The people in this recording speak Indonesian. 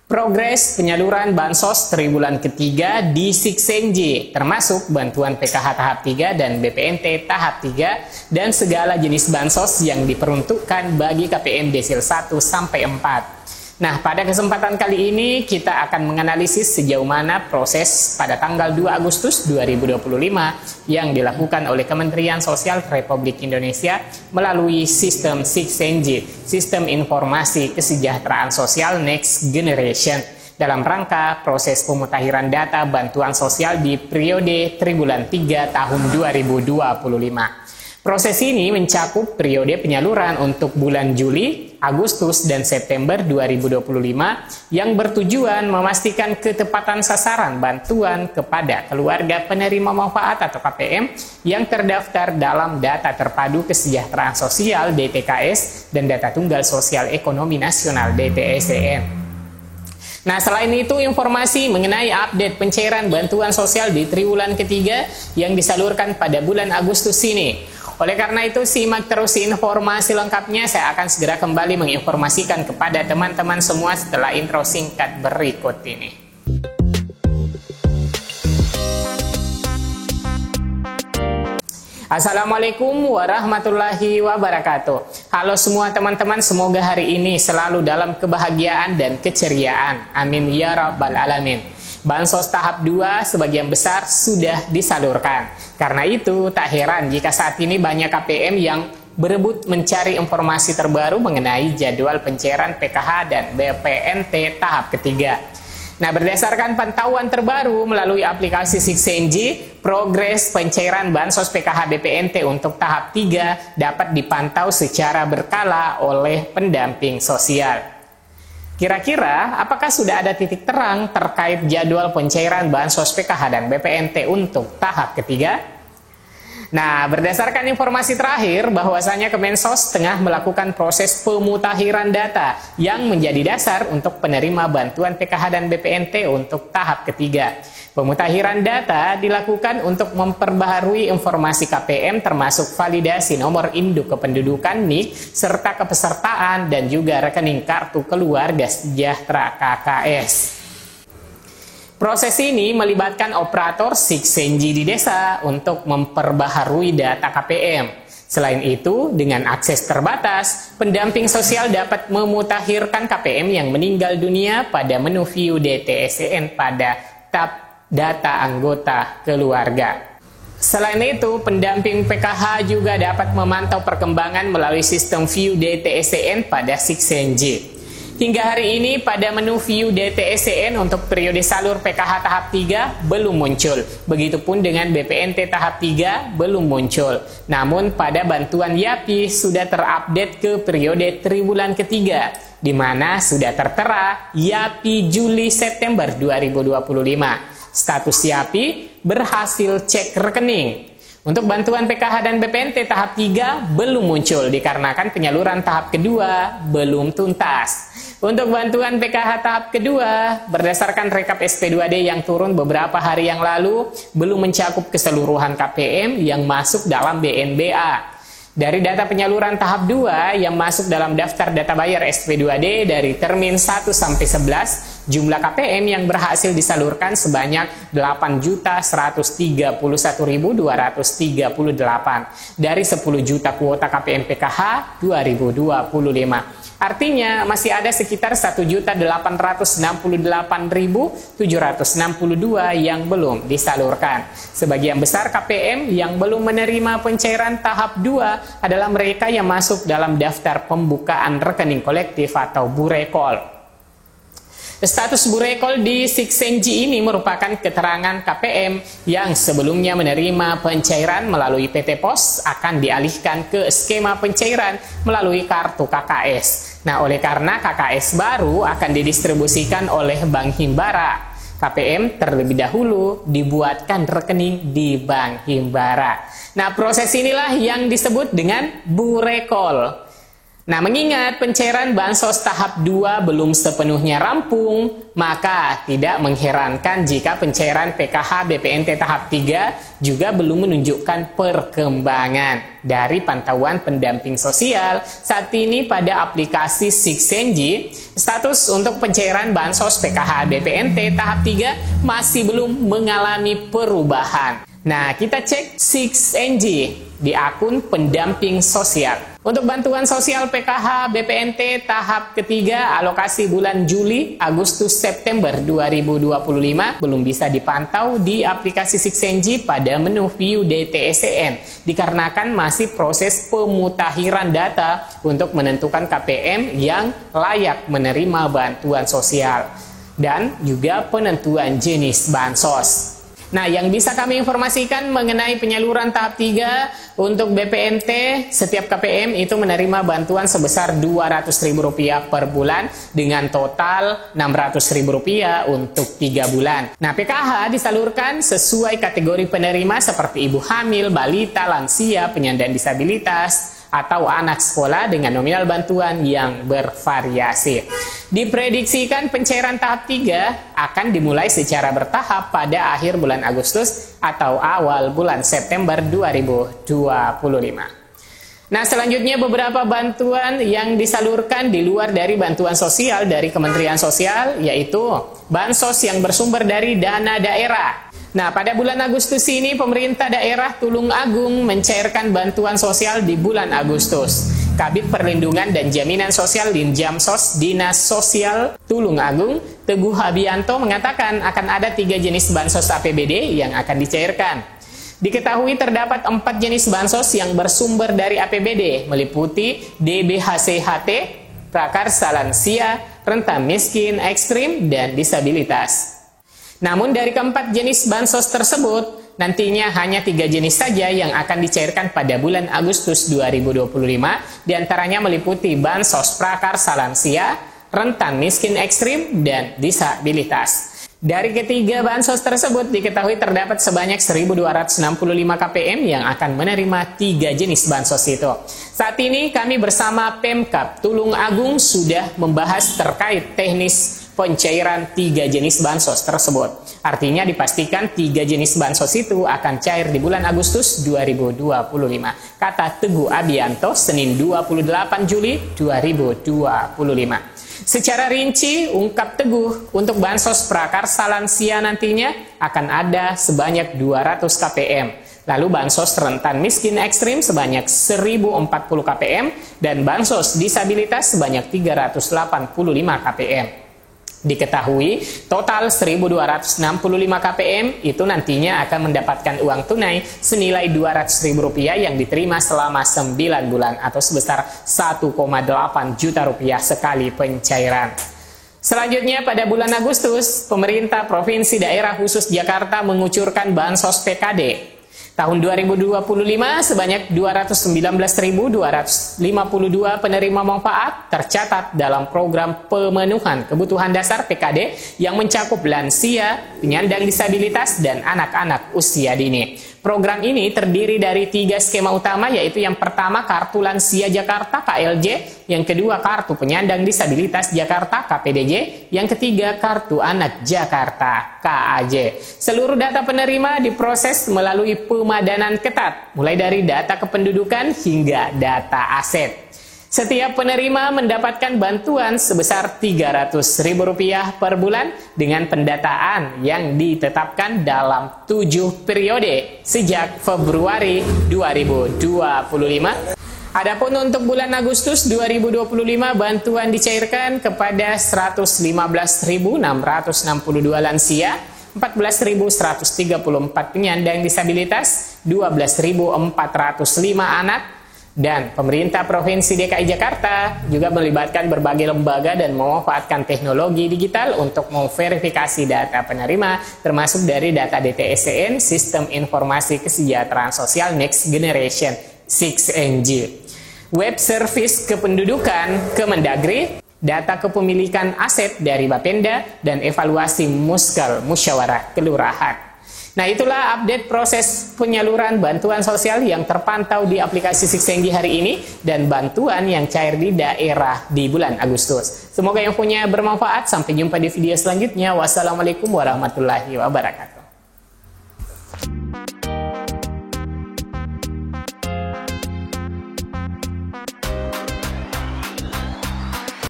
Progres penyaluran bansos triwulan ketiga di Siksenji, termasuk bantuan PKH tahap 3 dan BPNT tahap 3 dan segala jenis bansos yang diperuntukkan bagi KPM desil 1 sampai 4. Nah, pada kesempatan kali ini kita akan menganalisis sejauh mana proses pada tanggal 2 Agustus 2025 yang dilakukan oleh Kementerian Sosial Republik Indonesia melalui sistem Siksenji, Sistem Informasi Kesejahteraan Sosial Next Generation, dalam rangka proses pemutakhiran data bantuan sosial di periode triwulan 3 tahun 2025. Proses ini mencakup periode penyaluran untuk bulan Juli, Agustus, dan September 2025 yang bertujuan memastikan ketepatan sasaran bantuan kepada keluarga penerima manfaat atau KPM yang terdaftar dalam Data Terpadu Kesejahteraan Sosial (DTKS) dan Data Tunggal Sosial Ekonomi Nasional (DTSEN). Nah, selain itu informasi mengenai update pencairan bantuan sosial di triwulan ketiga yang disalurkan pada bulan Agustus ini. Oleh karena itu, simak terus informasi lengkapnya. Saya akan segera kembali menginformasikan kepada teman-teman semua setelah intro singkat berikut ini. Assalamualaikum warahmatullahi wabarakatuh. Halo semua teman-teman, semoga hari ini selalu dalam kebahagiaan dan keceriaan. Amin ya rabbal alamin. Bansos tahap 2 sebagian besar sudah disalurkan. Karena itu tak heran jika saat ini banyak KPM yang berebut mencari informasi terbaru mengenai jadwal pencairan PKH dan BPNT tahap ketiga. Nah, berdasarkan pantauan terbaru melalui aplikasi Siksenji, progres pencairan bansos PKH BPNT untuk tahap 3 dapat dipantau secara berkala oleh pendamping sosial. Kira-kira, apakah sudah ada titik terang terkait jadwal pencairan bansos PKH dan BPNT untuk tahap ketiga? Nah, berdasarkan informasi terakhir bahwasanya Kemensos tengah melakukan proses pemutakhiran data yang menjadi dasar untuk penerima bantuan PKH dan BPNT untuk tahap ketiga. Pemutakhiran data dilakukan untuk memperbaharui informasi KPM termasuk validasi nomor induk kependudukan NIK serta kepesertaan dan juga rekening kartu keluarga sejahtera KKS. Proses ini melibatkan operator Siksenji di desa untuk memperbaharui data KPM. Selain itu, dengan akses terbatas, pendamping sosial dapat memutakhirkan KPM yang meninggal dunia pada menu view DTSEN pada tab data anggota keluarga. Selain itu, pendamping PKH juga dapat memantau perkembangan melalui sistem view DTSEN pada Siksenji. Hingga hari ini pada menu view DTSEN untuk periode salur PKH tahap 3 belum muncul. Begitupun dengan BPNT tahap 3 belum muncul. Namun pada bantuan YAPI sudah terupdate ke periode triwulan ketiga, di mana sudah tertera YAPI Juli-September 2025. Status YAPI berhasil cek rekening. Untuk bantuan PKH dan BPNT tahap 3 belum muncul dikarenakan penyaluran tahap kedua belum tuntas. Untuk bantuan PKH tahap kedua, berdasarkan rekap SP2D yang turun beberapa hari yang lalu, belum mencakup keseluruhan KPM yang masuk dalam BNBA. Dari data penyaluran tahap 2 yang masuk dalam daftar data bayar SP2D dari termin 1 sampai 11, jumlah KPM yang berhasil disalurkan sebanyak 8.131.238 dari 10 juta kuota KPM PKH 2025. Artinya masih ada sekitar 1.868.762 yang belum disalurkan. Sebagian besar KPM yang belum menerima pencairan tahap 2 adalah mereka yang masuk dalam daftar pembukaan rekening kolektif atau Burekol. Status Burekol di Siksenji ini merupakan keterangan KPM yang sebelumnya menerima pencairan melalui PT Pos akan dialihkan ke skema pencairan melalui kartu KKS. Nah, oleh karena KKS baru akan didistribusikan oleh Bank Himbara, KPM terlebih dahulu dibuatkan rekening di Bank Himbara. Nah, proses inilah yang disebut dengan Burekol. Nah, mengingat pencairan bansos tahap 2 belum sepenuhnya rampung, maka tidak mengherankan jika pencairan PKH BPNT tahap 3 juga belum menunjukkan perkembangan. Dari pantauan pendamping sosial, saat ini pada aplikasi 6NG, status untuk pencairan bansos PKH BPNT tahap 3 masih belum mengalami perubahan. Nah, kita cek 6NG di akun pendamping sosial. Untuk bantuan sosial PKH BPNT tahap ketiga alokasi bulan Juli, Agustus, September 2025 belum bisa dipantau di aplikasi 6NG pada menu View DTSCN dikarenakan masih proses pemutakhiran data untuk menentukan KPM yang layak menerima bantuan sosial dan juga penentuan jenis bansos. Nah, yang bisa kami informasikan mengenai penyaluran tahap 3 untuk BPNT, setiap KPM itu menerima bantuan sebesar Rp200.000 per bulan dengan total Rp600.000 untuk 3 bulan. Nah, PKH disalurkan sesuai kategori penerima seperti ibu hamil, balita, lansia, penyandang disabilitas, atau anak sekolah dengan nominal bantuan yang bervariasi. Diprediksikan pencairan tahap 3 akan dimulai secara bertahap pada akhir bulan Agustus atau awal bulan September 2025. Nah, selanjutnya beberapa bantuan yang disalurkan di luar dari bantuan sosial dari Kementerian Sosial, yaitu bansos yang bersumber dari dana daerah. Nah, pada bulan Agustus ini pemerintah daerah Tulung Agung mencairkan bantuan sosial di bulan Agustus. Kabid Perlindungan dan Jaminan Sosial Dinjamsos Dinas Sosial Tulung Agung, Teguh Habianto mengatakan akan ada 3 jenis bansos APBD yang akan dicairkan. Diketahui terdapat 4 jenis bansos yang bersumber dari APBD, meliputi DBHCHT, Prakarsa Lansia, Rentan Miskin Ekstrim, dan Disabilitas. Namun dari keempat jenis bansos tersebut, nantinya hanya 3 jenis saja yang akan dicairkan pada bulan Agustus 2025, diantaranya meliputi bansos Prakarsa Lansia, Rentan Miskin Ekstrim, dan Disabilitas. Dari ketiga bansos tersebut diketahui terdapat sebanyak 1.265 KPM yang akan menerima 3 jenis bansos itu. Saat ini kami bersama Pemkab Tulung Agung sudah membahas terkait teknis pencairan 3 jenis bansos tersebut. Artinya dipastikan 3 jenis bansos itu akan cair di bulan Agustus 2025. Kata Teguh Habianto, Senin 28 Juli 2025. Secara rinci, ungkap Teguh, untuk bansos Prakarsa Lansia nantinya akan ada sebanyak 200 KPM. Lalu bansos Rentan Miskin Ekstrim sebanyak 1.040 KPM dan bansos Disabilitas sebanyak 385 KPM. Diketahui total 1.265 KPM itu nantinya akan mendapatkan uang tunai senilai Rp200.000 yang diterima selama 9 bulan atau sebesar Rp1,8 juta sekali pencairan. Selanjutnya pada bulan Agustus, pemerintah Provinsi Daerah Khusus Jakarta mengucurkan bansos PKD. Tahun 2025 sebanyak 219.252 penerima manfaat tercatat dalam program pemenuhan kebutuhan dasar PKD yang mencakup lansia, penyandang disabilitas, dan anak-anak usia dini. Program ini terdiri dari 3 skema utama, yaitu yang pertama Kartu Lansia Jakarta KLJ, yang kedua Kartu Penyandang Disabilitas Jakarta KPDJ, yang ketiga Kartu Anak Jakarta KAJ. Seluruh data penerima diproses melalui pemadanan ketat, mulai dari data kependudukan hingga data aset. Setiap penerima mendapatkan bantuan sebesar Rp300.000 per bulan dengan pendataan yang ditetapkan dalam 7 periode sejak Februari 2025. Adapun untuk bulan Agustus 2025, bantuan dicairkan kepada 115.662 lansia, 14.134 penyandang disabilitas, 12.405 anak, dan pemerintah Provinsi DKI Jakarta juga melibatkan berbagai lembaga dan memanfaatkan teknologi digital untuk memverifikasi data penerima, termasuk dari data DTSCN, Sistem Informasi Kesejahteraan Sosial Next Generation 6NG, Web Service Kependudukan Kemendagri, data kepemilikan aset dari Bapenda, dan evaluasi Muskel Musyawarah Kelurahan. Nah, itulah update proses penyaluran bantuan sosial yang terpantau di aplikasi Siksenggi hari ini dan bantuan yang cair di daerah di bulan Agustus. Semoga yang punya bermanfaat. Sampai jumpa di video selanjutnya. Wassalamualaikum warahmatullahi wabarakatuh.